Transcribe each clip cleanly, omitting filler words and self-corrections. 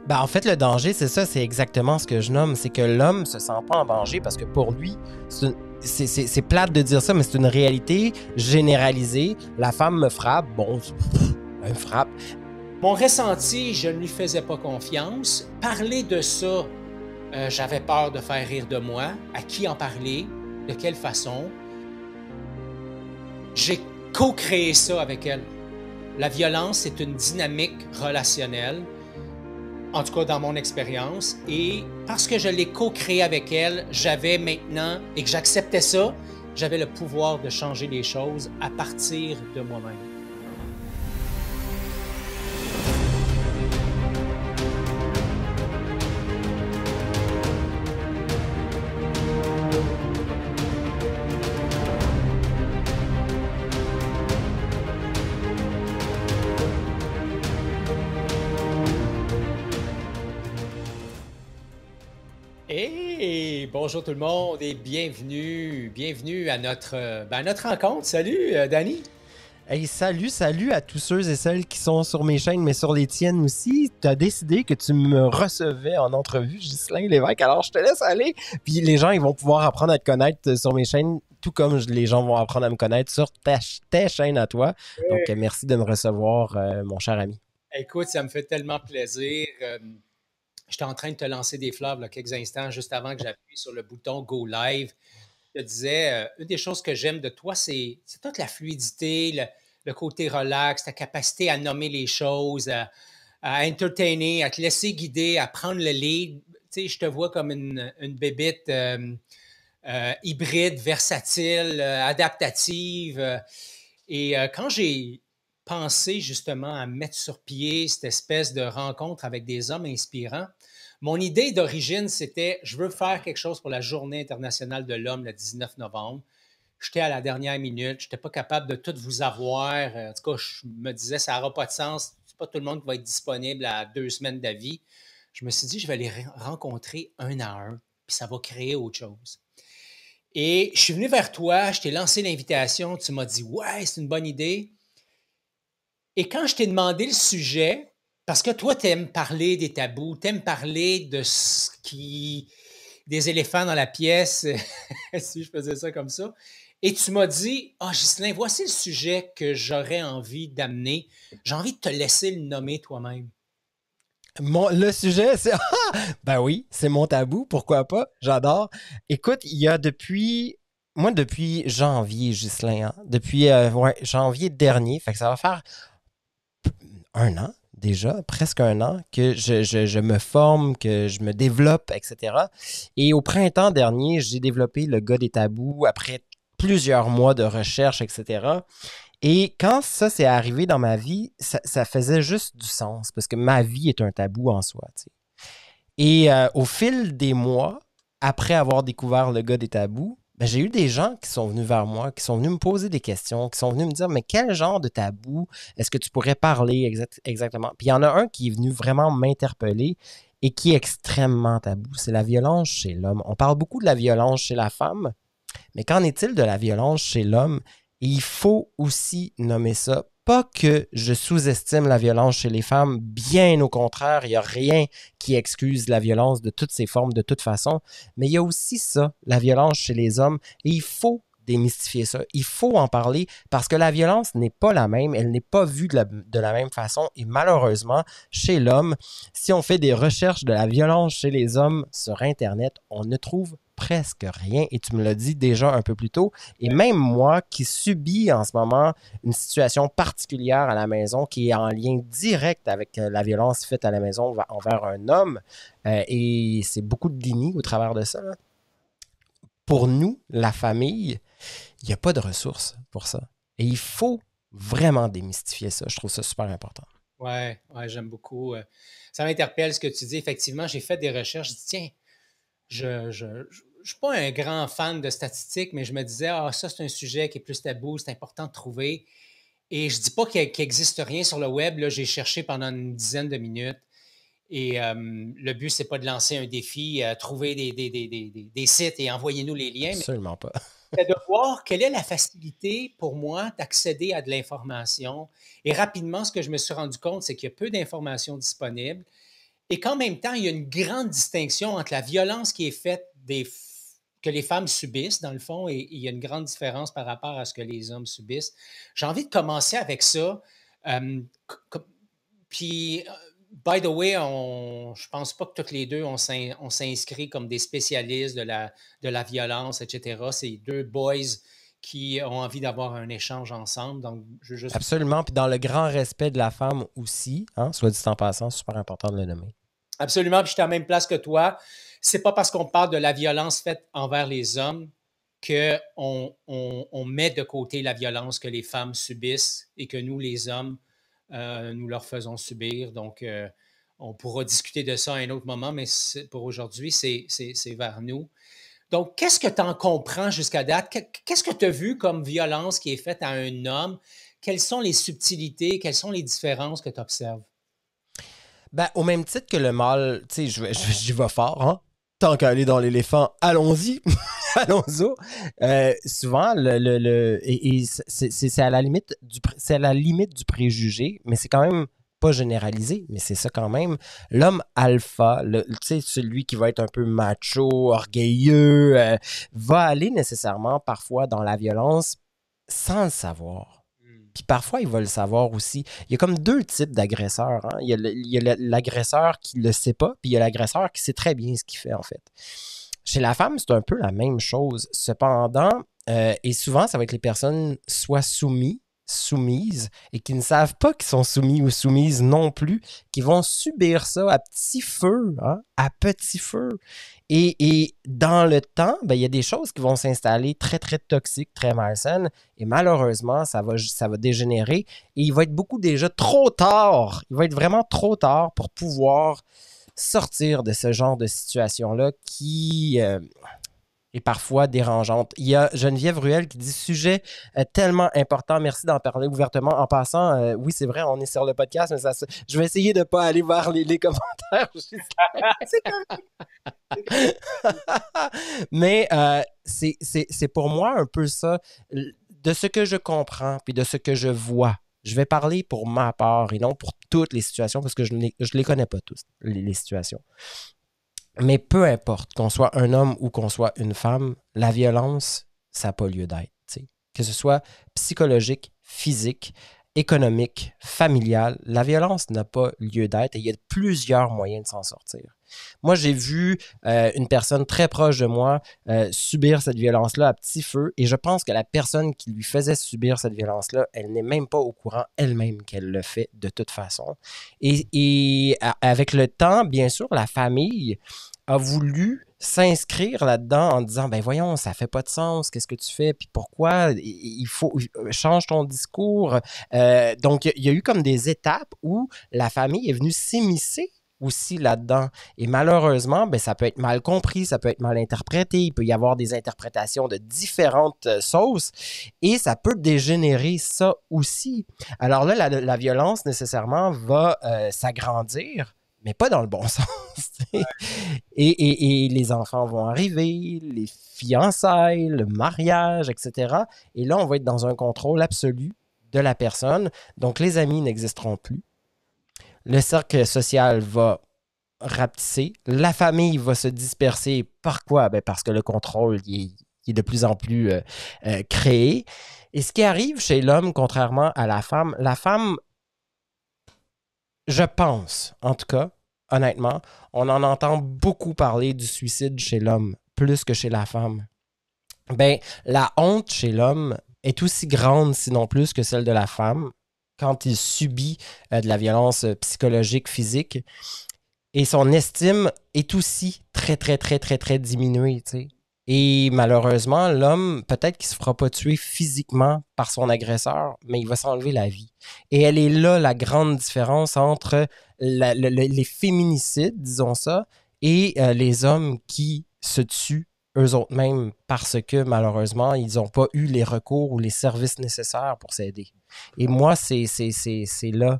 Ben, en fait, le danger, c'est ça, c'est exactement ce que je nomme. C'est que l'homme se sent pas en danger parce que pour lui, c'est plate de dire ça, mais c'est une réalité généralisée. La femme me frappe, bon, elle me frappe. Mon ressenti, je ne lui faisais pas confiance. Parler de ça, j'avais peur de faire rire de moi. À qui en parler? De quelle façon? J'ai co-créé ça avec elle. La violence, c'est une dynamique relationnelle, en tout cas dans mon expérience. Et parce que je l'ai co-créé avec elle, j'avais maintenant, et que j'acceptais ça, j'avais le pouvoir de changer les choses à partir de moi-même. Hey, bonjour tout le monde et bienvenue à notre rencontre. Salut, Danny. Hey, salut à tous ceux et celles qui sont sur mes chaînes, mais sur les tiennes aussi. Tu as décidé que tu me recevais en entrevue, Ghislain Lévesque, alors je te laisse aller. Puis les gens, ils vont pouvoir apprendre à te connaître sur mes chaînes, tout comme les gens vont apprendre à me connaître sur tes chaînes à toi. Donc, merci de me recevoir, mon cher ami. Écoute, ça me fait tellement plaisir. J'étais en train de te lancer des fleurs là, quelques instants juste avant que j'appuie sur le bouton Go Live. Je te disais, une des choses que j'aime de toi, c'est toute la fluidité, le côté relax, ta capacité à nommer les choses, à entertainer, à te laisser guider, à prendre le lead. Tu sais, je te vois comme une bébite hybride, versatile, adaptative. Quand j'ai pensé justement à mettre sur pied cette espèce de rencontre avec des hommes inspirants, mon idée d'origine, c'était je veux faire quelque chose pour la Journée internationale de l'homme le 19 novembre. J'étais à la dernière minute, je n'étais pas capable de tout vous avoir. En tout cas, je me disais, ça n'aura pas de sens. C'est pas tout le monde qui va être disponible à 2 semaines d'avis. Je me suis dit, je vais les rencontrer un à un, puis ça va créer autre chose. Et je suis venu vers toi, je t'ai lancé l'invitation, tu m'as dit, ouais, c'est une bonne idée. Et quand je t'ai demandé le sujet, parce que toi, tu aimes parler des tabous, tu aimes parler de ce qui. Des éléphants dans la pièce, si je faisais ça comme ça. Et tu m'as dit, ah, Ghislain, voici le sujet que j'aurais envie d'amener. J'ai envie de te laisser le nommer toi-même. Le sujet, c'est... Ben oui, c'est mon tabou, pourquoi pas? J'adore. Écoute, il y a depuis... Moi, depuis janvier, Ghislain, hein, depuis ouais, janvier dernier, fait que ça va faire un an déjà, presque un an, que je me forme, que je me développe, etc. Et au printemps dernier, j'ai développé le gars des tabous après plusieurs mois de recherche, etc. Et quand ça s'est arrivé dans ma vie, ça faisait juste du sens, parce que ma vie est un tabou en soi, tu sais. Et au fil des mois, après avoir découvert le gars des tabous, ben, j'ai eu des gens qui sont venus vers moi, qui sont venus me poser des questions, qui sont venus me dire, mais quel genre de tabou est-ce que tu pourrais parler exactement? Puis il y en a un qui est venu vraiment m'interpeller et qui est extrêmement tabou. C'est la violence chez l'homme. On parle beaucoup de la violence chez la femme, mais qu'en est-il de la violence chez l'homme? Et il faut aussi nommer ça. Pas que je sous-estime la violence chez les femmes, bien au contraire, il n'y a rien qui excuse la violence de toutes ses formes, de toute façon, mais il y a aussi ça, la violence chez les hommes, et il faut démystifier ça. Il faut en parler parce que la violence n'est pas la même, elle n'est pas vue de la même façon, et malheureusement, chez l'homme, si on fait des recherches de la violence chez les hommes sur Internet, on ne trouve presque rien, et tu me l'as dit déjà un peu plus tôt, et même moi qui subis en ce moment une situation particulière à la maison qui est en lien direct avec la violence faite à la maison envers un homme, et c'est beaucoup de déni au travers de ça, là. Pour nous, la famille, il n'y a pas de ressources pour ça. Et il faut vraiment démystifier ça. Je trouve ça super important. Ouais, ouais, j'aime beaucoup. Ça m'interpelle ce que tu dis. Effectivement, j'ai fait des recherches. Je dis, tiens, je suis pas un grand fan de statistiques, mais je me disais, ah, ça, c'est un sujet qui est plus tabou, c'est important de trouver. Et je dis pas qu'il n'existe rien sur le web. Là, j'ai cherché pendant une dizaine de minutes. Et le but, c'est pas de lancer un défi, trouver des sites et envoyez-nous les liens, mais Absolument pas. c'est de voir quelle est la facilité pour moi d'accéder à de l'information. Et rapidement, ce que je me suis rendu compte, c'est qu'il y a peu d'informations disponibles. et qu'en même temps, il y a une grande distinction entre la violence qui est faite que les femmes subissent, dans le fond, et il y a une grande différence par rapport à ce que les hommes subissent. J'ai envie de commencer avec ça. Euh, Puis, by the way, je pense pas que toutes les deux, on s'inscrit comme des spécialistes de la violence, etc. C'est deux boys qui ont envie d'avoir un échange ensemble. Donc, je veux juste... Absolument. Puis dans le grand respect de la femme aussi, hein, soit dit en passant, super important de le nommer. Absolument. Puis je suis à la même place que toi. C'est pas parce qu'on parle de la violence faite envers les hommes qu'on met de côté la violence que les femmes subissent et que nous, les hommes, nous leur faisons subir. Donc, on pourra discuter de ça à un autre moment, mais pour aujourd'hui, c'est vers nous. Donc, qu'est-ce que tu en comprends jusqu'à date? Qu'est-ce que tu as vu comme violence qui est faite à un homme? Quelles sont les subtilités? Quelles sont les différences que tu observes? Ben, au même titre que le mâle, tu sais, j'y vais fort, hein? Tant qu'à aller dans l'éléphant, allons-y, allons-y. Souvent, c'est à la limite c'est à la limite du préjugé, mais c'est quand même pas généralisé, mais c'est ça quand même. L'homme alpha, tu sais, celui qui va être un peu macho, orgueilleux, va aller nécessairement parfois dans la violence sans le savoir. Puis parfois, il va le savoir aussi. Il y a comme deux types d'agresseurs. Hein. Il y a l'agresseur qui ne le sait pas, puis il y a l'agresseur qui sait très bien ce qu'il fait, en fait. Chez la femme, c'est un peu la même chose. Cependant, et souvent, ça va être les personnes soit soumises, et qui ne savent pas qu'ils sont soumis ou soumises non plus, qui vont subir ça à petit feu, hein, à petit feu. Et dans le temps, ben, il y a des choses qui vont s'installer très, très toxiques, très malsaines, et malheureusement, ça va dégénérer, et il va être beaucoup déjà trop tard. Il va être vraiment trop tard pour pouvoir sortir de ce genre de situation-là qui est parfois dérangeante. Il y a Geneviève Ruel qui dit « Sujet tellement important, merci d'en parler ouvertement. » En passant, oui, c'est vrai, on est sur le podcast, mais je vais essayer de ne pas aller voir les commentaires. C'est mais c'est pour moi un peu ça, de ce que je comprends puis de ce que je vois. Je vais parler pour ma part et non pour toutes les situations parce que je les connais pas tous, les situations. Mais peu importe qu'on soit un homme ou qu'on soit une femme, la violence, ça n'a pas lieu d'être. T'sais. Que ce soit psychologique, physique, économique, familial, la violence n'a pas lieu d'être et il y a plusieurs moyens de s'en sortir. Moi, j'ai vu une personne très proche de moi subir cette violence-là à petit feu et je pense que la personne qui lui faisait subir cette violence-là, elle n'est même pas au courant elle-même qu'elle le fait de toute façon. Et avec le temps, bien sûr, la famille a voulu s'inscrire là-dedans en disant ben voyons, ça fait pas de sens, qu'est-ce que tu fais, puis pourquoi, il faut change ton discours. Donc, il y a eu comme des étapes où la famille est venue s'immiscer aussi là-dedans. Et malheureusement, ben, ça peut être mal compris, ça peut être mal interprété, il peut y avoir des interprétations de différentes sauces et ça peut dégénérer ça aussi. Alors là, la violence nécessairement va s'agrandir, mais pas dans le bon sens. Et les enfants vont arriver, les fiançailles, le mariage, etc. Et là, on va être dans un contrôle absolu de la personne. Donc, les amis n'existeront plus. Le cercle social va rapetisser. La famille va se disperser. Par quoi? Ben parce que le contrôle il est de plus en plus créé. Et ce qui arrive chez l'homme, contrairement à la femme, je pense, en tout cas, honnêtement, on en entend beaucoup parler du suicide chez l'homme, plus que chez la femme. Ben, la honte chez l'homme est aussi grande, sinon plus, que celle de la femme quand il subit de la violence psychologique, physique. Et son estime est aussi très, très, très, très, très diminuée, tu sais. Et malheureusement, l'homme, peut-être qu'il ne se fera pas tuer physiquement par son agresseur, mais il va s'enlever la vie. Et elle est là la grande différence entre les féminicides, disons ça, et les hommes qui se tuent eux-mêmes parce que malheureusement, ils n'ont pas eu les recours ou les services nécessaires pour s'aider. Et moi, c'est là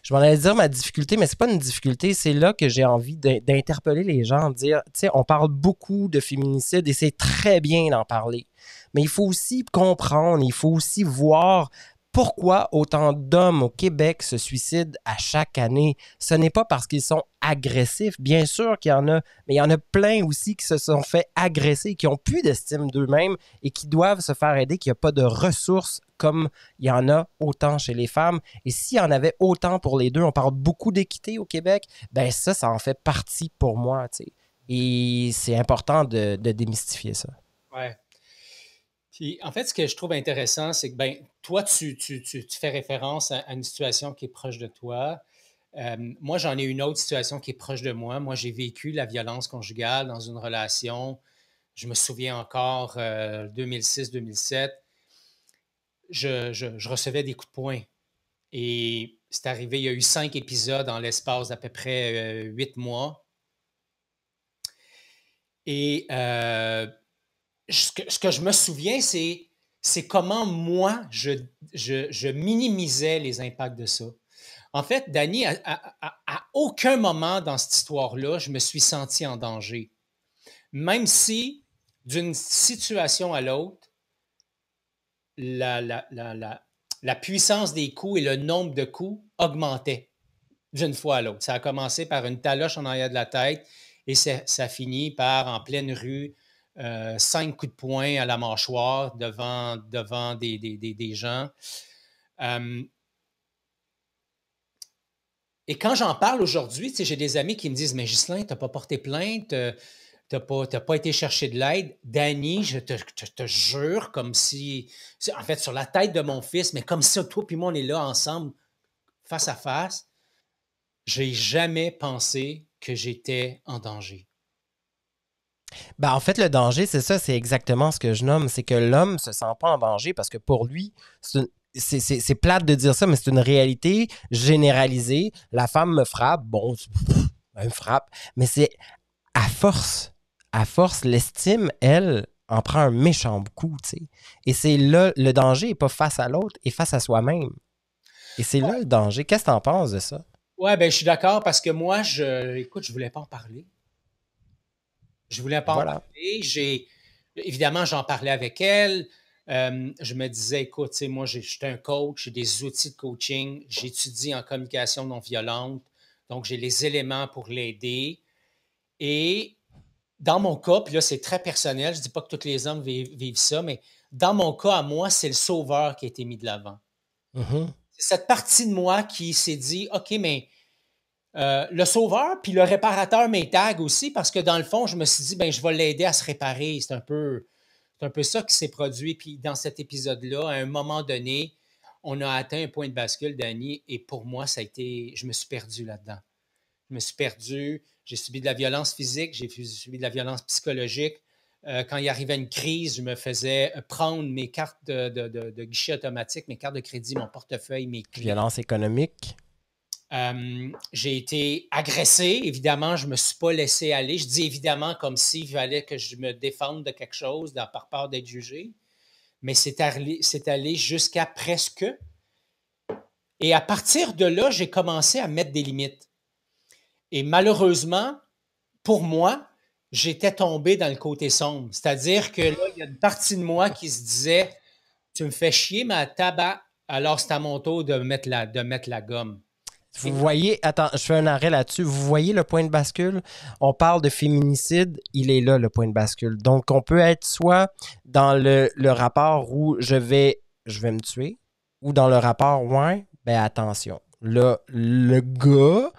je m'en allais dire ma difficulté, mais c'est pas une difficulté, c'est là que j'ai envie d'interpeller les gens, de dire, tu sais, on parle beaucoup de féminicide et c'est très bien d'en parler, mais il faut aussi comprendre, il faut aussi voir pourquoi autant d'hommes au Québec se suicident à chaque année? Ce n'est pas parce qu'ils sont agressifs. Bien sûr qu'il y en a, mais il y en a plein aussi qui se sont fait agresser, qui ont plus d'estime d'eux-mêmes et qui doivent se faire aider, qu'il n'y a pas de ressources comme il y en a autant chez les femmes. Et s'il y en avait autant pour les deux, on parle beaucoup d'équité au Québec, ben ça en fait partie pour moi, tu sais. Et c'est important de démystifier ça. Ouais. Puis, en fait, ce que je trouve intéressant, c'est que, ben, toi, tu fais référence à une situation qui est proche de toi. Moi, j'en ai une autre situation qui est proche de moi. Moi, j'ai vécu la violence conjugale dans une relation. Je me souviens encore, 2006-2007, je recevais des coups de poing. Et c'est arrivé, il y a eu 5 épisodes en l'espace d'à peu près 8 mois. Et ce que je me souviens, c'est comment moi, je minimisais les impacts de ça. En fait, Dani, à aucun moment dans cette histoire-là, je me suis senti en danger. Même si, d'une situation à l'autre, la, la, la, la, la puissance des coups et le nombre de coups augmentait d'une fois à l'autre. Ça a commencé par une taloche en arrière de la tête et ça finit par, en pleine rue, 5 coups de poing à la mâchoire devant des gens. Euh, et quand j'en parle aujourd'hui, j'ai des amis qui me disent, mais Ghislain, tu n'as pas porté plainte, tu n'as pas été chercher de l'aide. Dani, je te jure, comme si, en fait, sur la tête de mon fils, mais comme ça, toi et moi, on est là ensemble, face à face, j'ai jamais pensé que j'étais en danger. Ben, en fait, le danger, c'est ça, c'est exactement ce que je nomme, c'est que l'homme ne se sent pas en danger parce que pour lui, c'est plate de dire ça, mais c'est une réalité généralisée. La femme me frappe, bon, elle me frappe, mais c'est à force, l'estime, elle, en prend un méchant coup, tu sais. Et c'est là, le danger n'est pas face à l'autre, et face à soi-même. Et c'est là le danger. Qu'est-ce que tu en penses de ça? Ouais, ben, je suis d'accord parce que moi, écoute, je voulais pas en parler. Je voulais pas en Voilà. parler. Évidemment, j'en parlais avec elle. Je me disais, écoute, tu sais, moi, je suis un coach, j'ai des outils de coaching, j'étudie en communication non violente, donc j'ai les éléments pour l'aider. Et dans mon cas, puis là, c'est très personnel, je dis pas que tous les hommes vivent ça, mais dans mon cas, à moi, c'est le sauveur qui a été mis de l'avant. Mhm. C'est cette partie de moi qui s'est dit, OK, mais le sauveur puis le réparateur mes tag aussi parce que dans le fond, je me suis dit, ben, je vais l'aider à se réparer. C'est un peu ça qui s'est produit. Puis dans cet épisode-là, à un moment donné, on a atteint un point de bascule, Dani, et pour moi, ça a été, je me suis perdu là-dedans. Je me suis perdu, j'ai subi de la violence physique, j'ai subi de la violence psychologique. Quand il arrivait une crise, je me faisais prendre mes cartes de guichet automatique, mes cartes de crédit, mon portefeuille, mes clés. Violence économique. J'ai été agressé. Évidemment, je ne me suis pas laissé aller. Je dis évidemment comme s'il fallait que je me défende de quelque chose par peur d'être jugé. Mais c'est allé jusqu'à presque. Et à partir de là, j'ai commencé à mettre des limites. Et malheureusement, pour moi, j'étais tombé dans le côté sombre. C'est-à-dire que là, il y a une partie de moi qui se disait, tu me fais chier, ma tabac, alors c'est à mon tour de mettre la gomme. Vous voyez, attends, je fais un arrêt là-dessus. Vous voyez le point de bascule? On parle de féminicide, il est là le point de bascule. Donc, on peut être soit dans le rapport où je vais me tuer, ou dans le rapport, ouais, ben attention. Là, le gars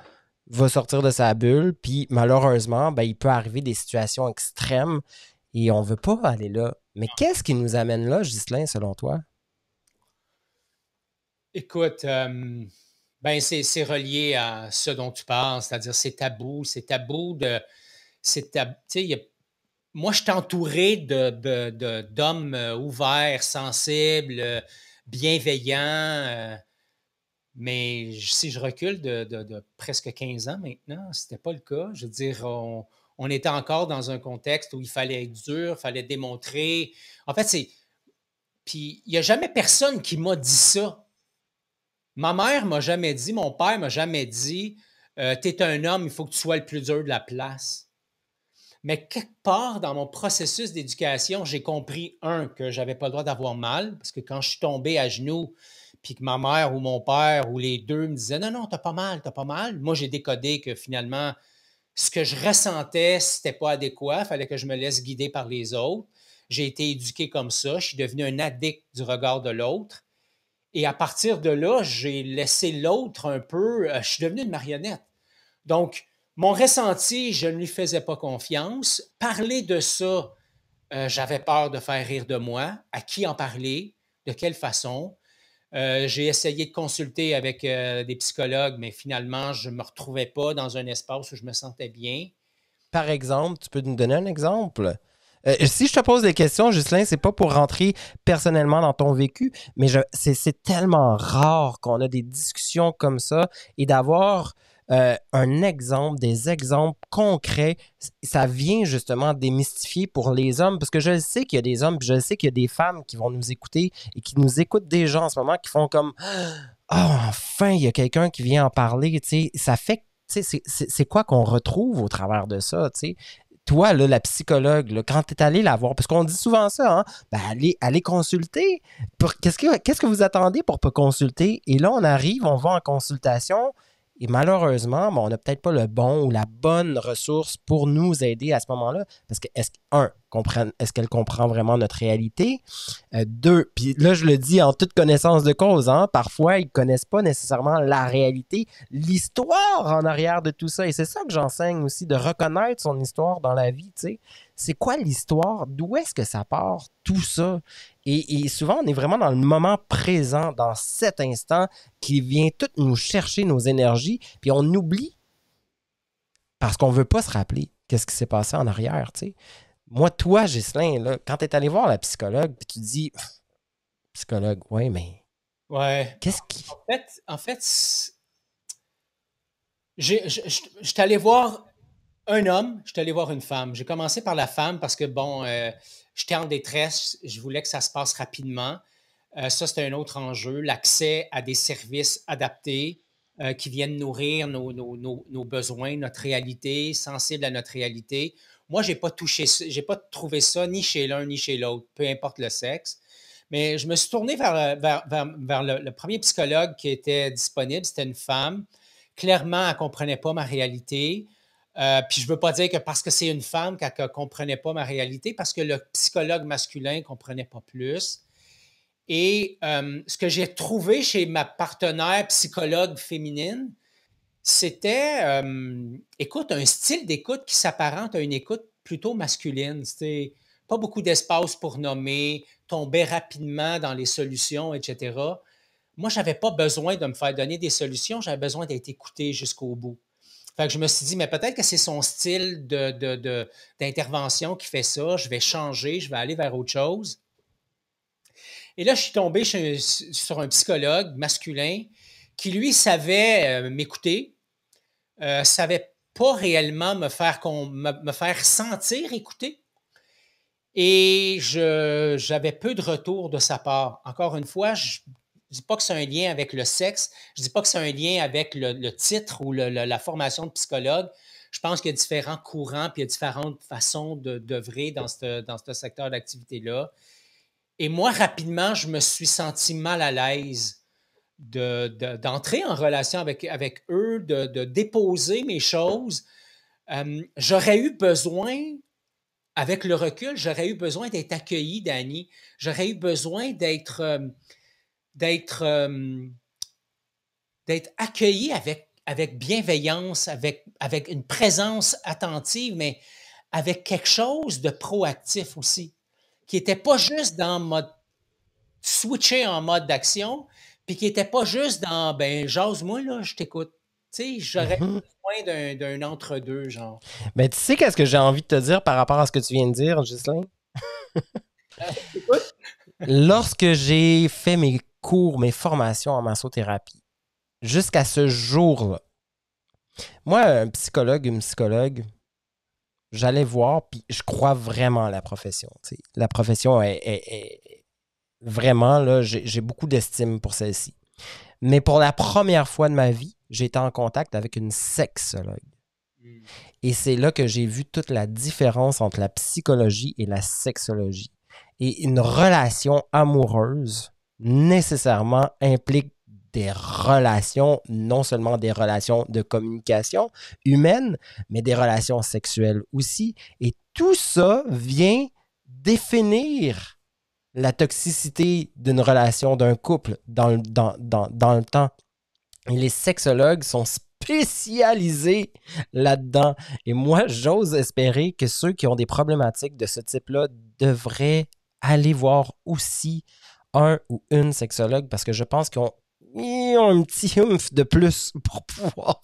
va sortir de sa bulle, puis malheureusement, ben, il peut arriver des situations extrêmes et on veut pas aller là. Mais qu'est-ce qui nous amène là, Ghislain, selon toi? Écoute, ben c'est relié à ce dont tu parles, c'est-à-dire c'est tabou de, tu sais, moi je suis entouré d'hommes ouverts, sensibles, bienveillants, mais si je recule de presque 15 ans maintenant, c'était pas le cas. Je veux dire, on était encore dans un contexte où il fallait être dur, il fallait démontrer. En fait, puis il n'y a jamais personne qui m'a dit ça. Ma mère m'a jamais dit, mon père m'a jamais dit, t'es un homme, il faut que tu sois le plus dur de la place. Mais quelque part dans mon processus d'éducation, j'ai compris, un, que j'avais pas le droit d'avoir mal, parce que quand je suis tombé à genoux, puis que ma mère ou mon père ou les deux me disaient non, non, t'as pas mal, t'as pas mal. Moi, j'ai décodé que finalement, ce que je ressentais, c'était pas adéquat. Il fallait que je me laisse guider par les autres. J'ai été éduqué comme ça. Je suis devenu un addict du regard de l'autre. Et à partir de là, j'ai laissé l'autre un peu. Je suis devenu une marionnette. Donc, mon ressenti, je ne lui faisais pas confiance. Parler de ça, j'avais peur de faire rire de moi. À qui en parler? De quelle façon? J'ai essayé de consulter avec des psychologues, mais finalement, je ne me retrouvais pas dans un espace où je me sentais bien. Par exemple, tu peux nous donner un exemple? Si je te pose des questions, Ghislain, c'est pas pour rentrer personnellement dans ton vécu, mais c'est tellement rare qu'on a des discussions comme ça et d'avoir un exemple, des exemples concrets. Ça vient justement démystifier pour les hommes, parce que je sais qu'il y a des hommes, puis je sais qu'il y a des femmes qui vont nous écouter et qui nous écoutent déjà en ce moment, qui font comme ah, enfin, il y a quelqu'un qui vient en parler. Tu sais, ça fait, tu sais, c'est quoi qu'on retrouve au travers de ça, tu sais? Toi, là, la psychologue, là, quand tu es allé la voir, parce qu'on dit souvent ça, hein, ben allez consulter. Qu'est-ce que vous attendez pour pas consulter? Et là, on arrive, on va en consultation, et malheureusement, ben, on n'a peut-être pas le bon ou la bonne ressource pour nous aider à ce moment-là. Parce que, est-ce qu'elle comprend vraiment notre réalité? Deux, puis là, je le dis en toute connaissance de cause, hein, parfois, ils ne connaissent pas nécessairement la réalité, l'histoire en arrière de tout ça. Et c'est ça que j'enseigne aussi, de reconnaître son histoire dans la vie, tu sais. C'est quoi l'histoire? D'où est-ce que ça part, tout ça? Et souvent, on est vraiment dans le moment présent, dans cet instant qui vient tout nous chercher nos énergies, puis on oublie parce qu'on ne veut pas se rappeler qu'est-ce qui s'est passé en arrière, tu sais. Moi, toi, Ghislain, là, quand tu es allé voir la psychologue, puis tu dis, psychologue, oui, mais Ouais. qu'est-ce qui... En fait, je suis allé voir un homme, je suis allé voir une femme. J'ai commencé par la femme parce que, bon, j'étais en détresse, je voulais que ça se passe rapidement. Ça, c'était un autre enjeu, l'accès à des services adaptés qui viennent nourrir nos besoins, notre réalité, sensible à notre réalité. Moi, j'ai pas touché, j'ai pas trouvé ça ni chez l'un ni chez l'autre, peu importe le sexe. Mais je me suis tourné vers le premier psychologue qui était disponible. C'était une femme. Clairement, elle ne comprenait pas ma réalité. Puis je ne veux pas dire que parce que c'est une femme qu'elle ne comprenait pas ma réalité, parce que le psychologue masculin ne comprenait pas plus. Et ce que j'ai trouvé chez ma partenaire psychologue féminine, c'était, écoute, un style d'écoute qui s'apparente à une écoute plutôt masculine. C'était pas beaucoup d'espace pour nommer, tomber rapidement dans les solutions, etc. Moi, je n'avais pas besoin de me faire donner des solutions, j'avais besoin d'être écouté jusqu'au bout. Fait que je me suis dit, mais peut-être que c'est son style d'intervention qui fait ça, je vais changer, je vais aller vers autre chose. Et là, je suis tombé sur un psychologue masculin qui, lui, savait m'écouter, savait pas réellement me faire sentir écouter. Et j'avais peu de retour de sa part. Encore une fois, je ne dis pas que c'est un lien avec le sexe, je ne dis pas que c'est un lien avec le titre ou la formation de psychologue. Je pense qu'il y a différents courants puis il y a différentes façons d'œuvrer dans ce secteur d'activité-là. Et moi, rapidement, je me suis senti mal à l'aise d'entrer en relation avec eux, de déposer mes choses. J'aurais eu besoin, avec le recul, j'aurais eu besoin d'être accueilli, Dani. J'aurais eu besoin d'être accueilli avec bienveillance, avec une présence attentive, mais avec quelque chose de proactif aussi, qui n'était pas juste dans mode switcher en mode d'action, puis qui n'était pas juste dans ben jase-moi, là, je t'écoute. Tu sais, j'aurais besoin d'un entre-deux, genre. Mais tu sais qu'est-ce que j'ai envie de te dire par rapport à ce que tu viens de dire, Ghislain? Lorsque j'ai fait mes cours, mes formations en massothérapie, jusqu'à ce jour-là, moi, un psychologue, une psychologue, j'allais voir, puis je crois vraiment à la profession. Tu sais. La profession est vraiment, là, j'ai beaucoup d'estime pour celle-ci. Mais pour la première fois de ma vie, j'ai été en contact avec une sexologue. Et c'est là que j'ai vu toute la différence entre la psychologie et la sexologie. Et une relation amoureuse nécessairement implique des relations, non seulement des relations de communication humaine, mais des relations sexuelles aussi. Et tout ça vient définir la toxicité d'une relation, d'un couple dans le temps. Et les sexologues sont spécialisés là-dedans. Et moi, j'ose espérer que ceux qui ont des problématiques de ce type-là devraient aller voir aussi un ou une sexologue parce que je pense ils ont un petit oomph de plus pour pouvoir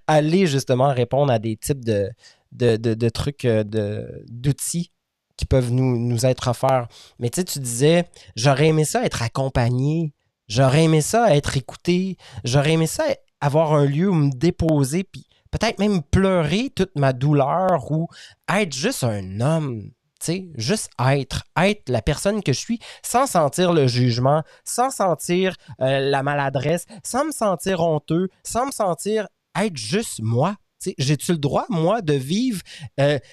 aller justement répondre à des types de trucs, d'outils qui peuvent nous être offerts. Mais tu sais, tu disais, j'aurais aimé ça être accompagné, j'aurais aimé ça être écouté, j'aurais aimé ça avoir un lieu où me déposer, puis peut-être même pleurer toute ma douleur ou être juste un homme. Tu sais, juste être la personne que je suis sans sentir le jugement, sans sentir la maladresse, sans me sentir honteux, sans me sentir être juste moi. J'ai-tu le droit, moi, de vivre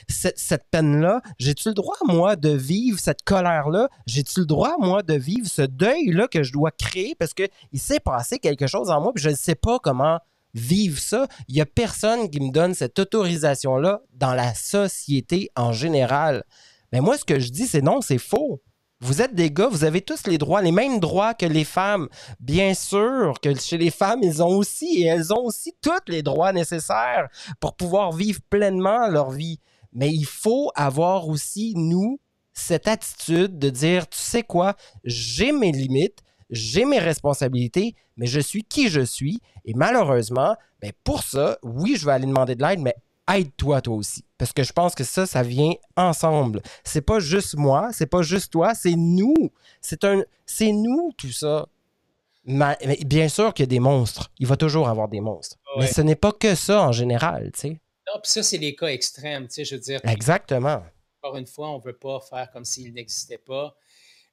cette peine-là? J'ai-tu le droit, moi, de vivre cette colère-là? J'ai-tu le droit, moi, de vivre ce deuil-là que je dois créer parce qu'il s'est passé quelque chose en moi et je ne sais pas comment vivre ça? Il n'y a personne qui me donne cette autorisation-là dans la société en général. Mais moi, ce que je dis, c'est non, c'est faux. Vous êtes des gars, vous avez tous les droits, les mêmes droits que les femmes. Bien sûr que chez les femmes, elles ont aussi tous les droits nécessaires pour pouvoir vivre pleinement leur vie. Mais il faut avoir aussi, nous, cette attitude de dire, tu sais quoi, j'ai mes limites, j'ai mes responsabilités, mais je suis qui je suis. Et malheureusement, ben pour ça, oui, je vais aller demander de l'aide, mais aide-toi toi aussi. Parce que je pense que ça vient ensemble. C'est pas juste moi, c'est pas juste toi, c'est nous. C'est nous tout ça. Mais bien sûr qu'il y a des monstres. Il va toujours avoir des monstres. Ouais. Mais ce n'est pas que ça en général, tu sais. Non, puis ça, c'est les cas extrêmes, tu sais, je veux dire. Exactement. Encore une fois, on ne veut pas faire comme s'il n'existait pas.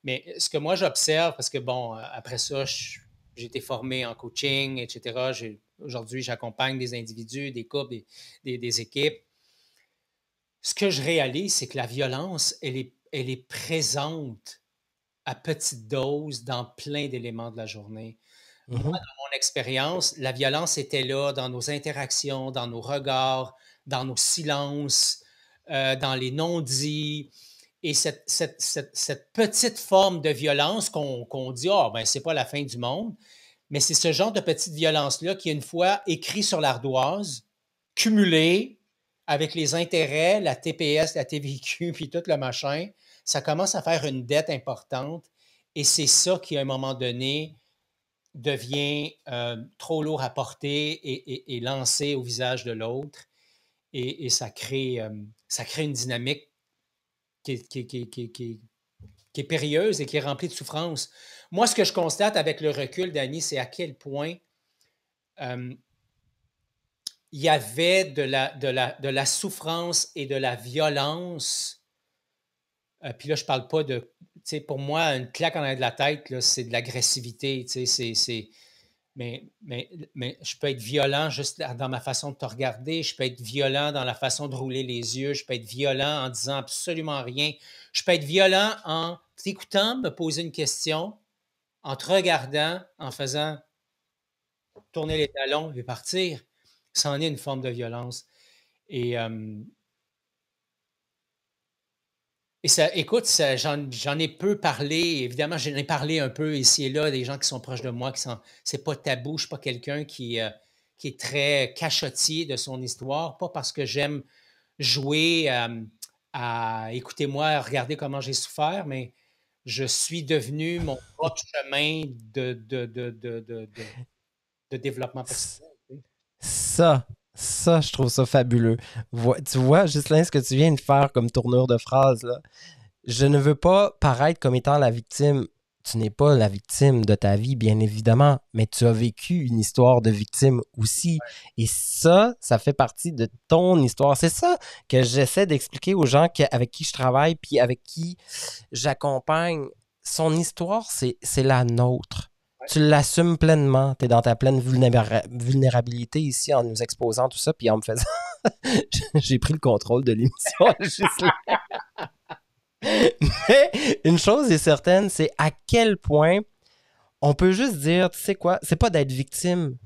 Mais ce que moi, j'observe, parce que, bon, après ça, j'ai été formé en coaching, etc. Aujourd'hui, j'accompagne des individus, des couples, des équipes. Ce que je réalise, c'est que la violence, elle est présente à petite dose dans plein d'éléments de la journée. Moi, dans mon expérience, la violence était là dans nos interactions, dans nos regards, dans nos silences, dans les non-dits. Et cette petite forme de violence qu'on dit, ah, ben, c'est pas la fin du monde, mais c'est ce genre de petite violence-là qui, une fois écrit sur l'ardoise, cumulé avec les intérêts, la TPS, la TVQ, puis tout le machin, ça commence à faire une dette importante. Et c'est ça qui, à un moment donné, devient trop lourd à porter et lancé au visage de l'autre. Et ça crée une dynamique qui est périlleuse et qui est remplie de souffrance. Moi, ce que je constate avec le recul, Dany, c'est à quel point il y avait de la souffrance et de la violence. Puis là, je ne parle pas de... Tu sais, pour moi, une claque en arrière de la tête, là, c'est de l'agressivité. Tu sais, mais je peux être violent juste dans ma façon de te regarder. Je peux être violent dans la façon de rouler les yeux. Je peux être violent en disant absolument rien. Je peux être violent en t'écoutant me poser une question, en te regardant, en faisant tourner les talons et partir. Ça en est une forme de violence. Et ça, écoute, j'en ai peu parlé. Évidemment, j'en ai parlé un peu ici et là, des gens qui sont proches de moi, c'est pas tabou. Je ne suis pas quelqu'un qui est très cachotier de son histoire, pas parce que j'aime jouer à écoutez-moi, regardez comment j'ai souffert, mais je suis devenu mon propre chemin de développement personnel. Ça, je trouve ça fabuleux. Tu vois, Ghislain, ce que tu viens de faire comme tournure de phrase, là. Je ne veux pas paraître comme étant la victime. Tu n'es pas la victime de ta vie, bien évidemment, mais tu as vécu une histoire de victime aussi. Et ça fait partie de ton histoire. C'est ça que j'essaie d'expliquer aux gens avec qui je travaille puis avec qui j'accompagne. Son histoire, c'est la nôtre. Tu l'assumes pleinement. Tu es dans ta pleine vulnérabilité ici en nous exposant tout ça, puis en me faisant... J'ai pris le contrôle de l'émission juste là. Mais une chose est certaine, c'est à quel point on peut juste dire, tu sais quoi, c'est pas d'être victime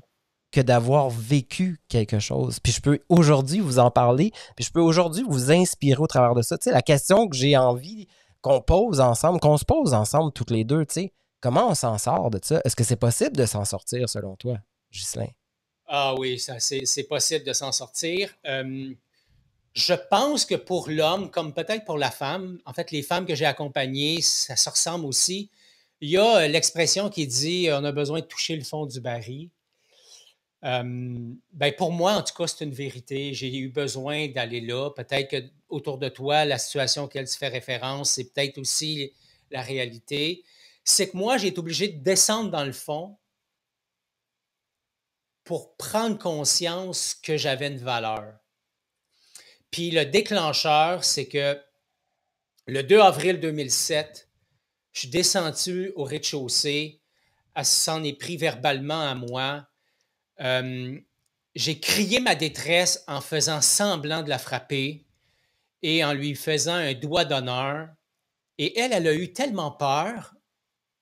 que d'avoir vécu quelque chose. Puis je peux aujourd'hui vous en parler, puis je peux aujourd'hui vous inspirer au travers de ça. Tu sais, la question que j'ai envie qu'on pose ensemble, qu'on se pose ensemble toutes les deux, tu sais, comment on s'en sort de ça? Est-ce que c'est possible de s'en sortir selon toi, Ghislain? Ah oui, ça, c'est possible de s'en sortir. Je pense que pour l'homme, comme peut-être pour la femme, en fait, les femmes que j'ai accompagnées, ça se ressemble aussi. Il y a l'expression qui dit on a besoin de toucher le fond du baril. Ben pour moi, en tout cas, c'est une vérité. J'ai eu besoin d'aller là. Peut-être que autour de toi, la situation auquel tu fais référence, c'est peut-être aussi la réalité. C'est que moi, j'ai été obligé de descendre dans le fond pour prendre conscience que j'avais une valeur. Puis le déclencheur, c'est que le 2 avril 2007, je suis descendu au rez-de-chaussée. Elle s'en est pris verbalement à moi. Euh, j'ai crié ma détresse en faisant semblant de la frapper et en lui faisant un doigt d'honneur. Et elle a eu tellement peur.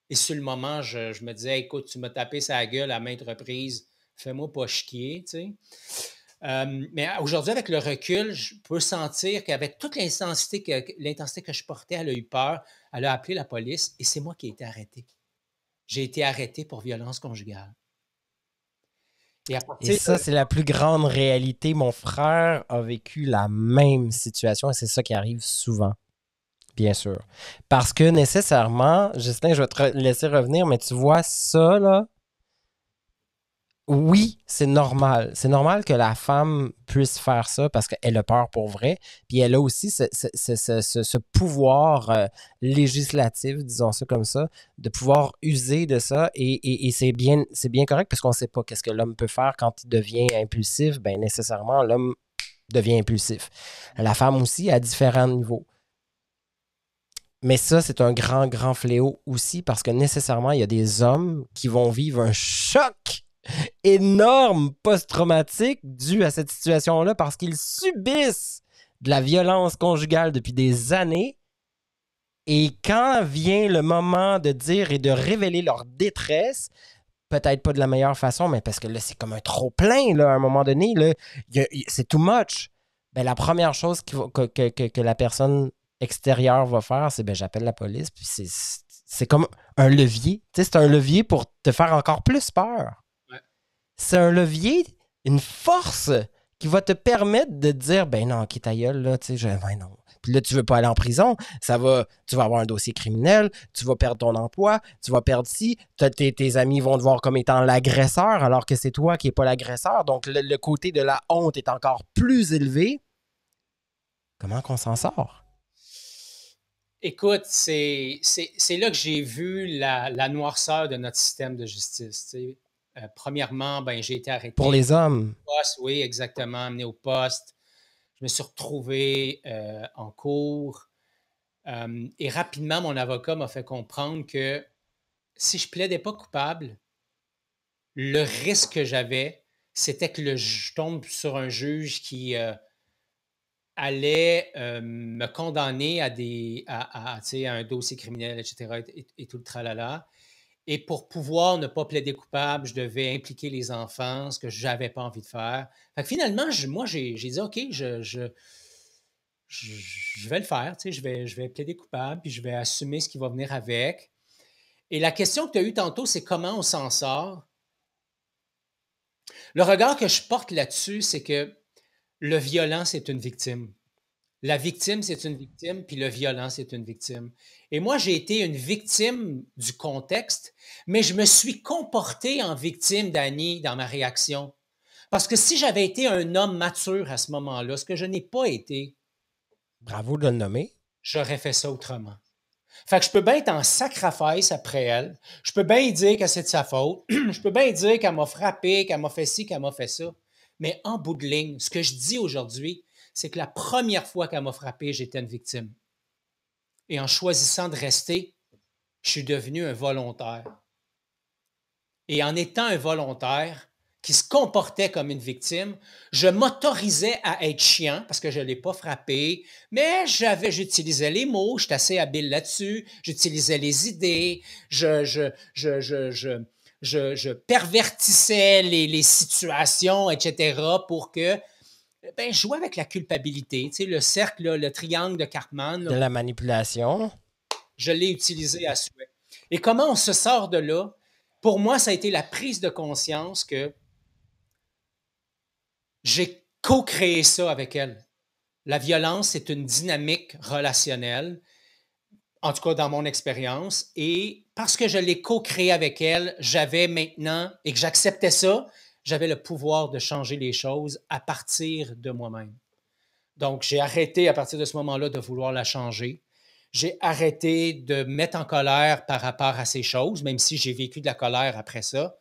Et sur le moment, je me disais, écoute, tu m'as tapé sa gueule à maintes reprises, fais-moi pas chier, tu sais. Mais aujourd'hui, avec le recul, je peux sentir qu'avec toute l'intensité que je portais, elle a eu peur, elle a appelé la police et c'est moi qui ai été arrêté. J'ai été arrêté pour violence conjugale. Et à Et partir ça, de... c'est la plus grande réalité. Mon frère a vécu la même situation et c'est ça qui arrive souvent, bien sûr. Parce que nécessairement, Justin, je vais te laisser revenir, mais tu vois ça, là, oui, c'est normal. C'est normal que la femme puisse faire ça parce qu'elle a peur pour vrai. Puis elle a aussi ce pouvoir législatif, disons ça comme ça, de pouvoir user de ça. Et c'est bien correct parce qu'on ne sait pas qu'est-ce que l'homme peut faire quand il devient impulsif. Ben nécessairement, l'homme devient impulsif. La femme aussi à différents niveaux. Mais ça, c'est un grand, grand fléau aussi parce que nécessairement, il y a des hommes qui vont vivre un choc énorme post-traumatique dû à cette situation-là parce qu'ils subissent de la violence conjugale depuis des années. Et quand vient le moment de dire et de révéler leur détresse, peut-être pas de la meilleure façon, mais parce que là, c'est comme un trop-plein, là, à un moment donné, là, c'est too much. Ben, la première chose que la personne extérieure va faire, c'est ben, j'appelle la police, puis c'est comme un levier. Tu sais, c'est un levier pour te faire encore plus peur. Ouais. C'est un levier, une force qui va te permettre de dire ben non, ok, ta gueule, là, tu sais, ben non. Puis là, tu veux pas aller en prison, tu vas avoir un dossier criminel, tu vas perdre ton emploi, tu vas perdre ci, tes amis vont te voir comme étant l'agresseur, alors que c'est toi qui n'es pas l'agresseur. Donc, le côté de la honte est encore plus élevé. Comment qu'on s'en sort? Écoute, c'est là que j'ai vu la noirceur de notre système de justice. Tu sais. Premièrement, ben, j'ai été Pour arrêté les hommes, au poste, oui, exactement, amené au poste. Je me suis retrouvé en cours. Et rapidement, mon avocat m'a fait comprendre que si je plaidais pas coupable, le risque que j'avais, c'était que je tombe sur un juge qui allait me condamner tu sais, à un dossier criminel, etc., et tout le tralala. Et pour pouvoir ne pas plaider coupable, je devais impliquer les enfants, ce que je n'avais pas envie de faire. Fait que finalement, moi, j'ai dit, OK, je vais le faire, tu sais, je vais plaider coupable, puis je vais assumer ce qui va venir avec. Et la question que tu as eue tantôt, c'est comment on s'en sort. Le regard que je porte là-dessus, c'est que le violent, c'est une victime. La victime, c'est une victime, puis le violent, c'est une victime. Et moi, j'ai été une victime du contexte, mais je me suis comporté en victime d'Annie dans ma réaction. Parce que si j'avais été un homme mature à ce moment-là, ce que je n'ai pas été, bravo de le nommer. j'aurais fait ça autrement. Fait que je peux bien être en sacrifice après elle. Je peux bien dire que c'est de sa faute. Je peux bien dire qu'elle m'a frappé, qu'elle m'a fait ci, qu'elle m'a fait ça. Mais en bout de ligne, ce que je dis aujourd'hui, c'est que la première fois qu'elle m'a frappé, j'étais une victime. Et en choisissant de rester, je suis devenu un volontaire. Et en étant un volontaire, qui se comportait comme une victime, je m'autorisais à être chiant parce que je ne l'ai pas frappé, mais j'utilisais les mots, j'étais assez habile là-dessus, j'utilisais les idées, je pervertissais les situations, etc., pour que, ben, je jouais avec la culpabilité. Tu sais, le cercle, là, le triangle de Cartman, De là, la manipulation. je l'ai utilisé à souhait. Et comment on se sort de là? Pour moi, ça a été la prise de conscience que j'ai co-créé ça avec elle. La violence, c'est une dynamique relationnelle, en tout cas dans mon expérience. Et parce que je l'ai co-créé avec elle, j'avais maintenant, et que j'acceptais ça, j'avais le pouvoir de changer les choses à partir de moi-même. Donc, j'ai arrêté à partir de ce moment-là de vouloir la changer. J'ai arrêté de me mettre en colère par rapport à ces choses, même si j'ai vécu de la colère après ça.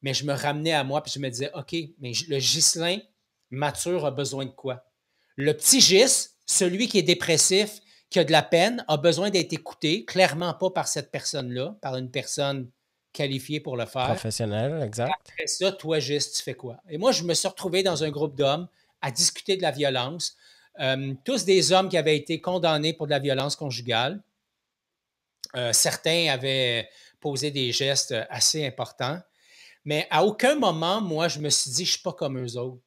Mais je me ramenais à moi puis je me disais, OK, mais le Ghislain mature a besoin de quoi? Le petit Gis, celui qui est dépressif, qui a de la peine, a besoin d'être écouté, clairement pas par cette personne-là, par une personne qualifiée pour le faire. Professionnel, exact. Après ça, toi, Gis, tu fais quoi? Et moi, je me suis retrouvé dans un groupe d'hommes à discuter de la violence, tous des hommes qui avaient été condamnés pour de la violence conjugale. Certains avaient posé des gestes assez importants. Mais à aucun moment, moi, je me suis dit, je ne suis pas comme eux autres.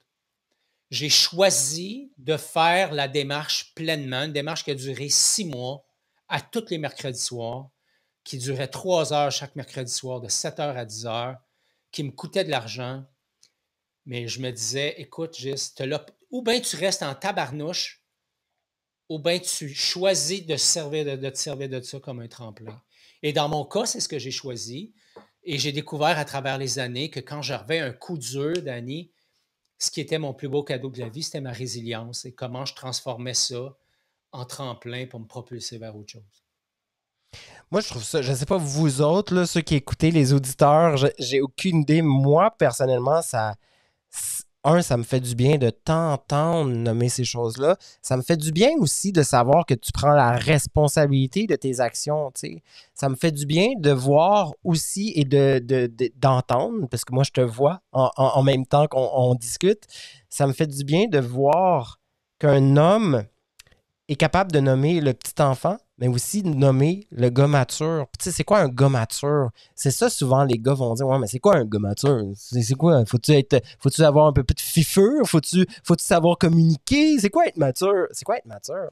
J'ai choisi de faire la démarche pleinement, une démarche qui a duré 6 mois, à tous les mercredis soirs, qui durait 3 heures chaque mercredi soir, de 7 heures à 10 heures, qui me coûtait de l'argent. Mais je me disais, écoute, juste, ou bien tu restes en tabarnouche, ou bien tu choisis de te servir de ça comme un tremplin. Et dans mon cas, c'est ce que j'ai choisi. Et j'ai découvert à travers les années que quand j'avais un coup dur, Dani, ce qui était mon plus beau cadeau de la vie, c'était ma résilience et comment je transformais ça en tremplin pour me propulser vers autre chose. Moi, je trouve ça, je sais pas vous autres, là, ceux qui écoutez, les auditeurs, j'ai aucune idée. Moi, personnellement, ça me fait du bien de t'entendre nommer ces choses-là. Ça me fait du bien aussi de savoir que tu prends la responsabilité de tes actions, tu sais. Ça me fait du bien de voir aussi et d'entendre, parce que moi, je te vois en même temps qu'on discute. Ça me fait du bien de voir qu'un homme est capable de nommer le petit enfant, mais aussi de nommer le gars mature. Tu sais, c'est quoi un gars mature? C'est ça, souvent, les gars vont dire, ouais, mais c'est quoi un gars mature? C'est quoi? Faut-tu avoir un peu plus de fifure? Faut-tu savoir communiquer? C'est quoi être mature? C'est quoi être mature?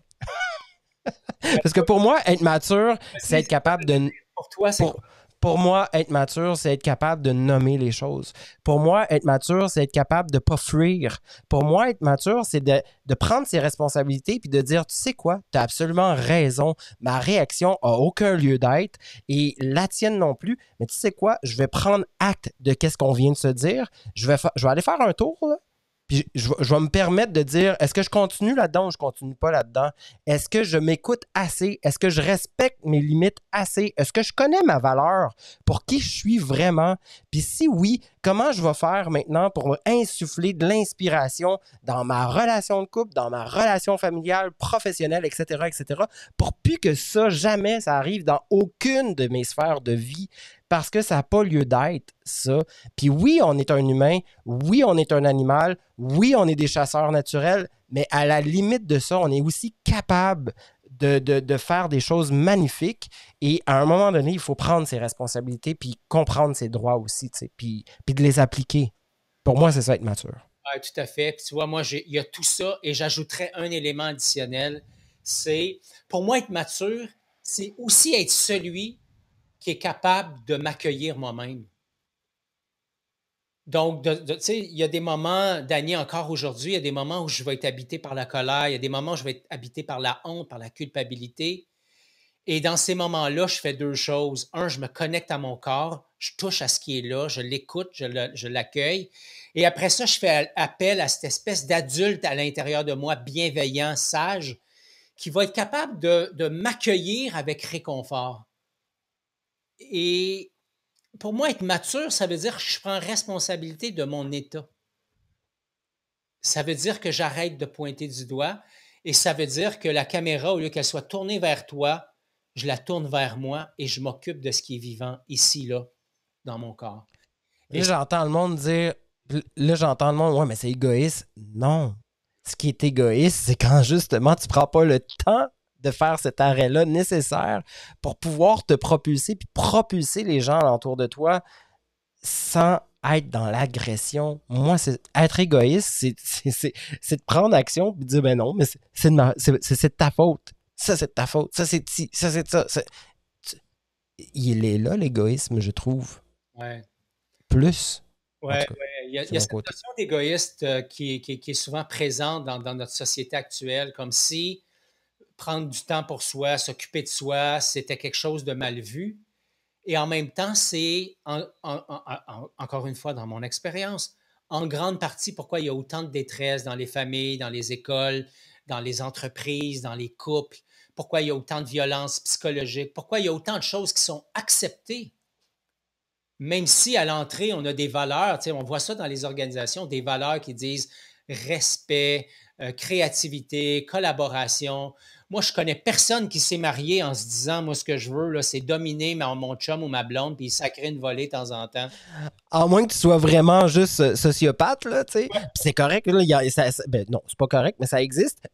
Parce que pour moi, être mature, c'est être capable de, Pour toi, c'est pour, quoi? pour moi, être mature, c'est être capable de nommer les choses. Pour moi, être mature, c'est être capable de ne pas fuir. Pour moi, être mature, c'est de prendre ses responsabilités puis de dire, tu sais quoi, tu as absolument raison. Ma réaction a aucun lieu d'être et la tienne non plus. Mais tu sais quoi, je vais prendre acte de qu'est-ce qu'on vient de se dire. Je vais aller faire un tour, là. Puis je vais me permettre de dire, est-ce que je continue là-dedans ou je continue pas là-dedans? Est-ce que je m'écoute assez? Est-ce que je respecte mes limites assez? Est-ce que je connais ma valeur pour qui je suis vraiment? Puis si oui, comment je vais faire maintenant pour insuffler de l'inspiration dans ma relation de couple, dans ma relation familiale, professionnelle, etc., etc., pour plus que ça, jamais ça arrive dans aucune de mes sphères de vie parce que ça n'a pas lieu d'être, ça. Puis oui, on est un humain, oui, on est un animal, oui, on est des chasseurs naturels, mais à la limite de ça, on est aussi capable de faire des choses magnifiques. Et à un moment donné, il faut prendre ses responsabilités puis comprendre ses droits aussi, tu sais, puis de les appliquer. Pour moi, c'est ça être mature. Ouais, tout à fait. Puis tu vois, moi, il y a tout ça et j'ajouterais un élément additionnel. C'est, pour moi, être mature, c'est aussi être celui qui est capable de m'accueillir moi-même. Donc, tu sais, il y a des moments, Dany, encore aujourd'hui, il y a des moments où je vais être habité par la colère, il y a des moments où je vais être habité par la honte, par la culpabilité. Et dans ces moments-là, je fais deux choses. Un, je me connecte à mon corps, je touche à ce qui est là, je l'écoute, je l'accueille. Et après ça, je fais appel à cette espèce d'adulte à l'intérieur de moi, bienveillant, sage, qui va être capable de m'accueillir avec réconfort. Et pour moi, être mature, ça veut dire que je prends responsabilité de mon état. Ça veut dire que j'arrête de pointer du doigt et ça veut dire que la caméra, au lieu qu'elle soit tournée vers toi, je la tourne vers moi et je m'occupe de ce qui est vivant ici, là, dans mon corps. Et Là, j'entends le monde dire Là, j'entends le monde, ouais, mais c'est égoïste. Non. Ce qui est égoïste, c'est quand justement tu prends pas le temps de faire cet arrêt-là nécessaire pour pouvoir te propulser puis propulser les gens alentour de toi sans être dans l'agression. Moi, être égoïste, c'est de prendre action et de dire, ben non, mais c'est de ta faute. Ça, c'est de ta faute. Ça, c'est ça, c'est ça. Il est là, l'égoïsme, je trouve. Ouais. Plus, en Ouais, tout cas, ouais. c'est Il y a mon cette côté. notion d'égoïste qui est souvent présente dans notre société actuelle, comme si prendre du temps pour soi, s'occuper de soi, c'était quelque chose de mal vu. Et en même temps, c'est, encore une fois, dans mon expérience, en grande partie pourquoi il y a autant de détresse dans les familles, dans les écoles, dans les entreprises, dans les couples, pourquoi il y a autant de violence psychologique, pourquoi il y a autant de choses qui sont acceptées. Même si à l'entrée, on a des valeurs, on voit ça dans les organisations, des valeurs qui disent respect, créativité, collaboration. Moi, je connais personne qui s'est marié en se disant, moi, ce que je veux, là, c'est dominer mon chum ou ma blonde, puis sacrer une volée de temps en temps. À moins que tu sois vraiment juste sociopathe, là, tu sais. Puis c'est correct, là, ben non, c'est pas correct, mais ça existe.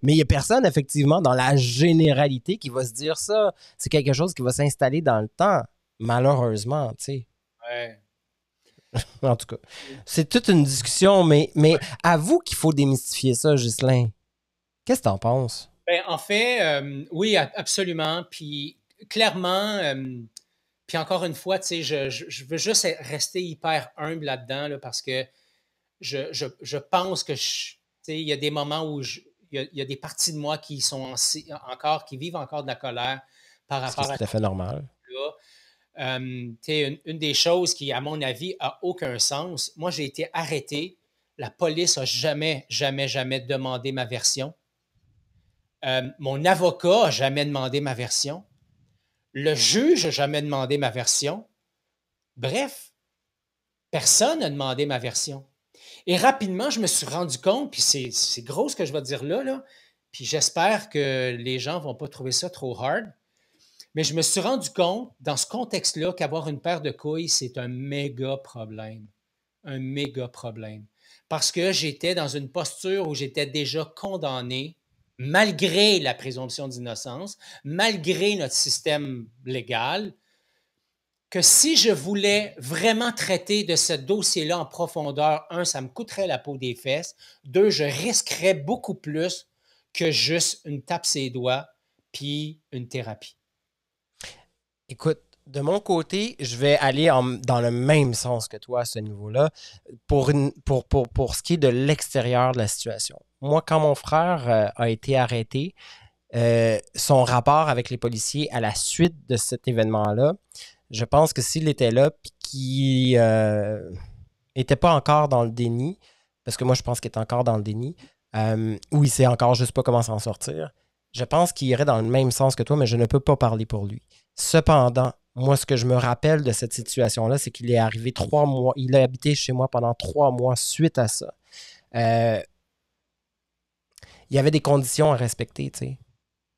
Mais il n'y a personne, effectivement, dans la généralité qui va se dire ça. C'est quelque chose qui va s'installer dans le temps, malheureusement, tu sais. Ouais. En tout cas, c'est toute une discussion, mais avoue qu'il faut démystifier ça, Ghislain. Qu'est-ce que t'en penses? Ben, en fait, oui, absolument. Puis clairement, puis encore une fois, je veux juste rester hyper humble là-dedans là, parce que je pense que il y a des moments où il y a des parties de moi qui sont encore, qui vivent encore de la colère par Ce qui est rapport à tout à fait normal. ça. Une des choses qui, à mon avis, a aucun sens. Moi, j'ai été arrêté. La police n'a jamais, jamais, jamais demandé ma version. Mon avocat n'a jamais demandé ma version. Le juge n'a jamais demandé ma version. Bref, personne n'a demandé ma version. Et rapidement, je me suis rendu compte, puis c'est gros ce que je vais dire là, puis j'espère que les gens ne vont pas trouver ça trop hard, mais je me suis rendu compte, dans ce contexte-là, qu'avoir une paire de couilles, c'est un méga problème. Un méga problème. Parce que j'étais dans une posture où j'étais déjà condamné, malgré la présomption d'innocence, malgré notre système légal, que si je voulais vraiment traiter de ce dossier-là en profondeur, un, ça me coûterait la peau des fesses. Deux, je risquerais beaucoup plus que juste une tape ses doigts puis une thérapie. Écoute, de mon côté, je vais aller dans le même sens que toi à ce niveau-là pour ce qui est de l'extérieur de la situation. Moi, quand mon frère a été arrêté, son rapport avec les policiers à la suite de cet événement-là, je pense que s'il était là et qu'il n'était pas encore dans le déni, parce que moi je pense qu'il est encore dans le déni, ou il sait encore juste pas comment s'en sortir, je pense qu'il irait dans le même sens que toi, mais je ne peux pas parler pour lui. Cependant, moi, ce que je me rappelle de cette situation-là, c'est qu'il est arrivé 3 mois, il a habité chez moi pendant 3 mois suite à ça. Euh, il y avait des conditions à respecter, tu sais.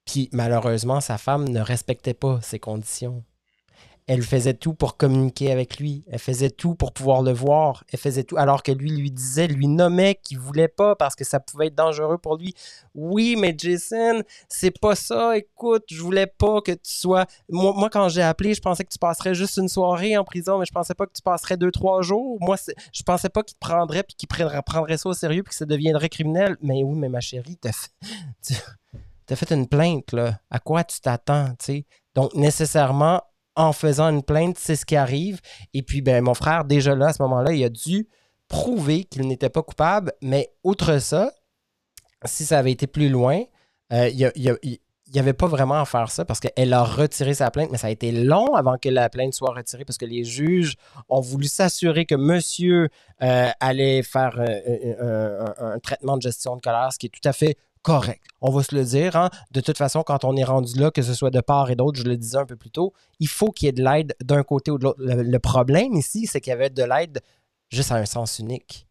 Puis malheureusement, sa femme ne respectait pas ces conditions. Elle faisait tout pour communiquer avec lui. Elle faisait tout pour pouvoir le voir. Elle faisait tout alors que lui disait, lui nommait qu'il voulait pas parce que ça pouvait être dangereux pour lui. Oui, mais Jason, c'est pas ça. Écoute, je voulais pas que tu sois. Moi, quand j'ai appelé, je pensais que tu passerais juste une soirée en prison, mais je pensais pas que tu passerais 2, 3 jours. Moi, je pensais pas qu'il te prendrait puis qu'il prendrait ça au sérieux puis que ça deviendrait criminel. Mais oui, mais ma chérie, t'as fait une plainte, là. À quoi tu t'attends, tu sais? Donc, nécessairement, en faisant une plainte, c'est ce qui arrive. Et puis, ben, mon frère, déjà là, à ce moment-là, il a dû prouver qu'il n'était pas coupable. Mais outre ça, si ça avait été plus loin, il n'y avait pas vraiment à faire ça parce qu'elle a retiré sa plainte, mais ça a été long avant que la plainte soit retirée parce que les juges ont voulu s'assurer que monsieur allait faire un traitement de gestion de colère, ce qui est tout à fait correct. On va se le dire. Hein? De toute façon, quand on est rendu là, que ce soit de part et d'autre, je le disais un peu plus tôt, il faut qu'il y ait de l'aide d'un côté ou de l'autre. Le problème ici, c'est qu'il y avait de l'aide juste à un sens unique.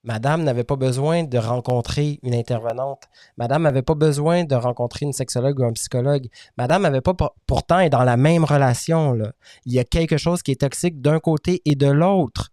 Madame n'avait pas besoin de rencontrer une intervenante. Madame n'avait pas besoin de rencontrer une sexologue ou un psychologue. Madame n'avait pas pourtant est dans la même relation. Là. Il y a quelque chose qui est toxique d'un côté et de l'autre.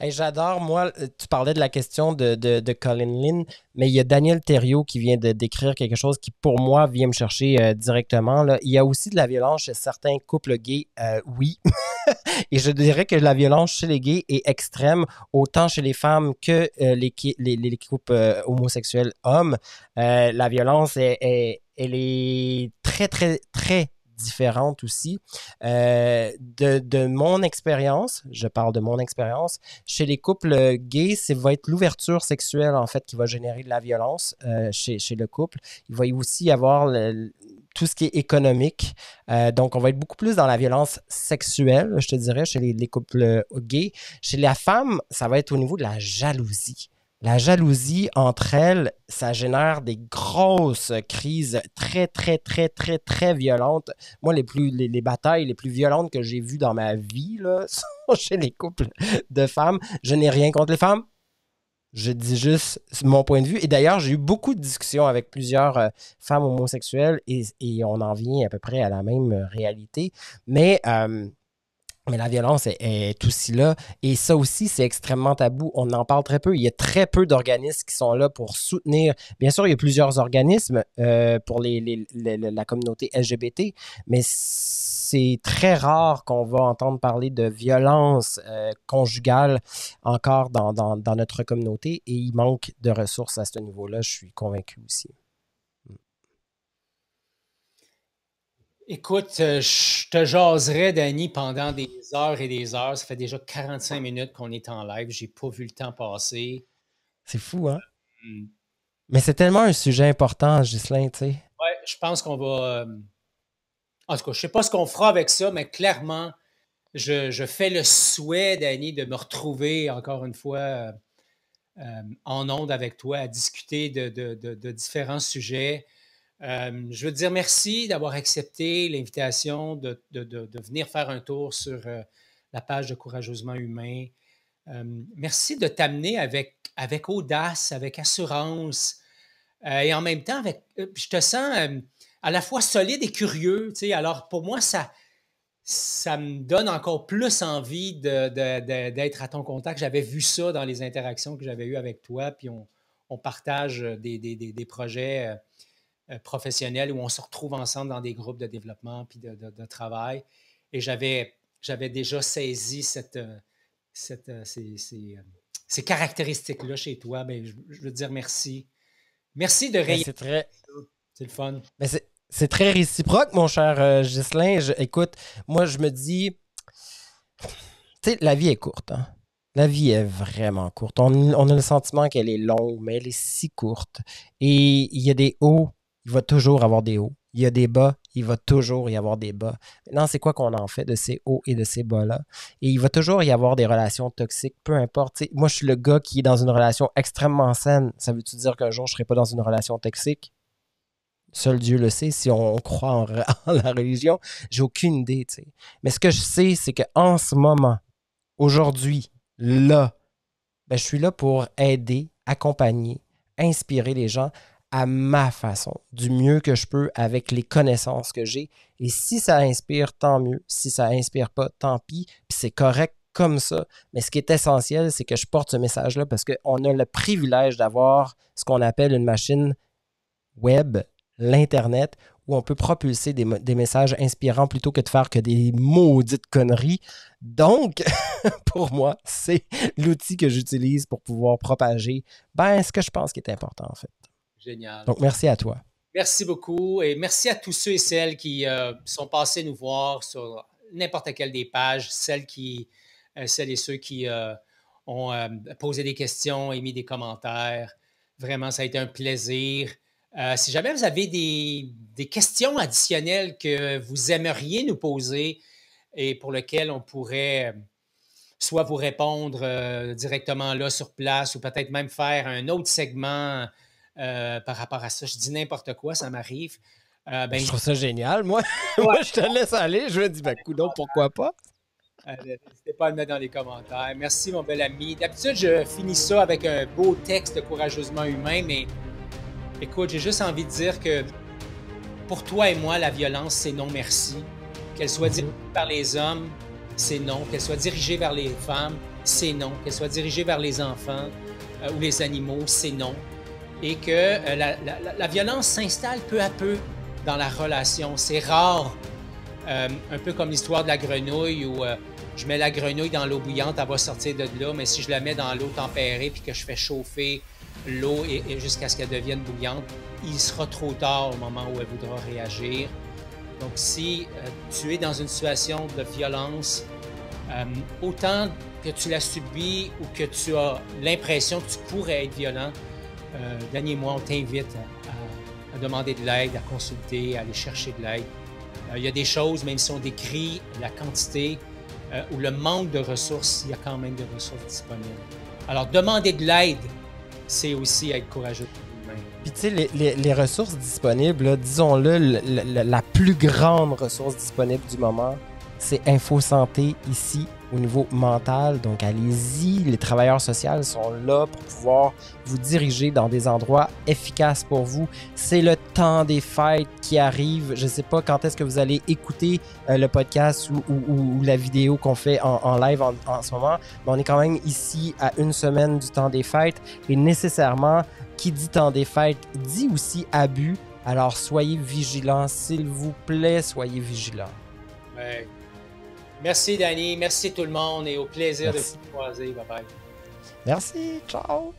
Hey, j'adore, moi, tu parlais de la question de Colin Lynn, mais il y a Daniel Thériault qui vient de d'écrire quelque chose qui, pour moi, vient me chercher directement, là. Il y a aussi de la violence chez certains couples gays, oui. Et je dirais que la violence chez les gays est extrême, autant chez les femmes que les couples homosexuels hommes. La violence elle est très, très, très différente aussi. De mon expérience, je parle de mon expérience, chez les couples gays, ça va être l'ouverture sexuelle en fait qui va générer de la violence chez le couple. Il va y aussi avoir tout ce qui est économique. Donc, on va être beaucoup plus dans la violence sexuelle, je te dirais, chez les couples gays. Chez la femme, ça va être au niveau de la jalousie. La jalousie entre elles, ça génère des grosses crises très, très, très, très, très violentes. Moi, les batailles les plus violentes que j'ai vues dans ma vie là, sont chez les couples de femmes. Je n'ai rien contre les femmes. Je dis juste mon point de vue. Et d'ailleurs, j'ai eu beaucoup de discussions avec plusieurs femmes homosexuelles et on en vient à peu près à la même réalité. Mais la violence est aussi là. Et ça aussi, c'est extrêmement tabou. On en parle très peu. Il y a très peu d'organismes qui sont là pour soutenir. Bien sûr, il y a plusieurs organismes pour la communauté LGBT, mais c'est très rare qu'on va entendre parler de violence conjugale encore dans notre communauté. Et il manque de ressources à ce niveau-là. Je suis convaincu aussi. Écoute, je te jaserais, Danny, pendant des heures et des heures. Ça fait déjà 45 minutes qu'on est en live. J'ai pas vu le temps passer. C'est fou, hein? Hmm. Mais c'est tellement un sujet important, Ghislain, tu sais. Ouais, je pense qu'on va. En tout cas, je sais pas ce qu'on fera avec ça, mais clairement, je fais le souhait, Danny, de me retrouver encore une fois en ondes avec toi à discuter de différents sujets. Je veux te dire merci d'avoir accepté l'invitation de venir faire un tour sur la page de Courageusement Humain. Merci de t'amener avec audace, avec assurance et en même temps, je te sens à la fois solide et curieux. Tu sais. Alors, pour moi, ça me donne encore plus envie d'être à ton contact. J'avais vu ça dans les interactions que j'avais eues avec toi, puis on partage des projets professionnels où on se retrouve ensemble dans des groupes de développement puis de travail. Et j'avais déjà saisi ces caractéristiques-là chez toi. Bien, je veux te dire merci. Merci de Mais rayer. c'est très, C'est le fun. mais c'est très réciproque, mon cher Ghislain. Écoute, moi, je me dis, tu sais, la vie est courte, hein. La vie est vraiment courte. On a le sentiment qu'elle est longue, mais elle est si courte. Et il y a des hauts, il va toujours avoir des hauts. Il y a des bas, il va toujours y avoir des bas. Maintenant, c'est quoi qu'on en fait de ces hauts et de ces bas-là? Et il va toujours y avoir des relations toxiques, peu importe. Tu sais, moi, je suis le gars qui est dans une relation extrêmement saine. Ça veut-tu dire qu'un jour, je ne serai pas dans une relation toxique? Seul Dieu le sait, si on croit en la religion. J'ai aucune idée, tu sais. Mais ce que je sais, c'est qu'en ce moment, aujourd'hui, là, ben, je suis là pour aider, accompagner, inspirer les gens à ma façon, du mieux que je peux avec les connaissances que j'ai. Et si ça inspire, tant mieux. Si ça inspire pas, tant pis. Puis c'est correct comme ça. Mais ce qui est essentiel, c'est que je porte ce message-là parce qu'on a le privilège d'avoir ce qu'on appelle une machine web, l'Internet, où on peut propulser des messages inspirants plutôt que de faire que des maudites conneries. Donc, pour moi, c'est l'outil que j'utilise pour pouvoir propager ce que je pense qui est important, en fait. Génial. Donc, merci à toi. Merci beaucoup et merci à tous ceux et celles qui sont passés nous voir sur n'importe quelle des pages, celles et ceux qui ont posé des questions, émis des commentaires. Vraiment, ça a été un plaisir. Si jamais vous avez des questions additionnelles que vous aimeriez nous poser et pour lesquelles on pourrait soit vous répondre directement là sur place ou peut-être même faire un autre segment par rapport à ça. Je dis n'importe quoi, ça m'arrive. Je trouve ça génial. Moi, moi, je te laisse aller. Je me dis, coudonc, pourquoi pas? N'hésitez pas à le mettre dans les commentaires. Merci, mon bel ami. D'habitude, je finis ça avec un beau texte courageusement humain, mais écoute, j'ai juste envie de dire que pour toi et moi, la violence, c'est non merci. Qu'elle soit dirigée par les hommes, c'est non. Qu'elle soit dirigée vers les femmes, c'est non. Qu'elle soit dirigée vers les enfants ou les animaux, c'est non. Et que la violence s'installe peu à peu dans la relation. C'est rare, un peu comme l'histoire de la grenouille où je mets la grenouille dans l'eau bouillante, elle va sortir de là, mais si je la mets dans l'eau tempérée puis que je fais chauffer l'eau et jusqu'à ce qu'elle devienne bouillante, il sera trop tard au moment où elle voudra réagir. Donc, si tu es dans une situation de violence, autant que tu l'as subie ou que tu as l'impression que tu pourrais être violent, dernier mois, on t'invite à demander de l'aide, à consulter, à aller chercher de l'aide. Il y a des choses, même si on décrit la quantité ou le manque de ressources, il y a quand même des ressources disponibles. Alors, demander de l'aide, c'est aussi être courageux. Puis tu sais, les ressources disponibles, disons-le, la plus grande ressource disponible du moment, c'est InfoSanté ici au niveau mental. Donc allez-y, les travailleurs sociaux sont là pour pouvoir vous diriger dans des endroits efficaces pour vous. C'est le temps des fêtes qui arrive. Je ne sais pas quand est-ce que vous allez écouter le podcast ou la vidéo qu'on fait en live en ce moment, mais on est quand même ici à une semaine du temps des fêtes et nécessairement, qui dit temps des fêtes dit aussi abus. Alors soyez vigilants, s'il vous plaît, soyez vigilants. Ouais. Merci Danny, merci tout le monde et au plaisir de vous croiser. Bye bye. Merci, ciao.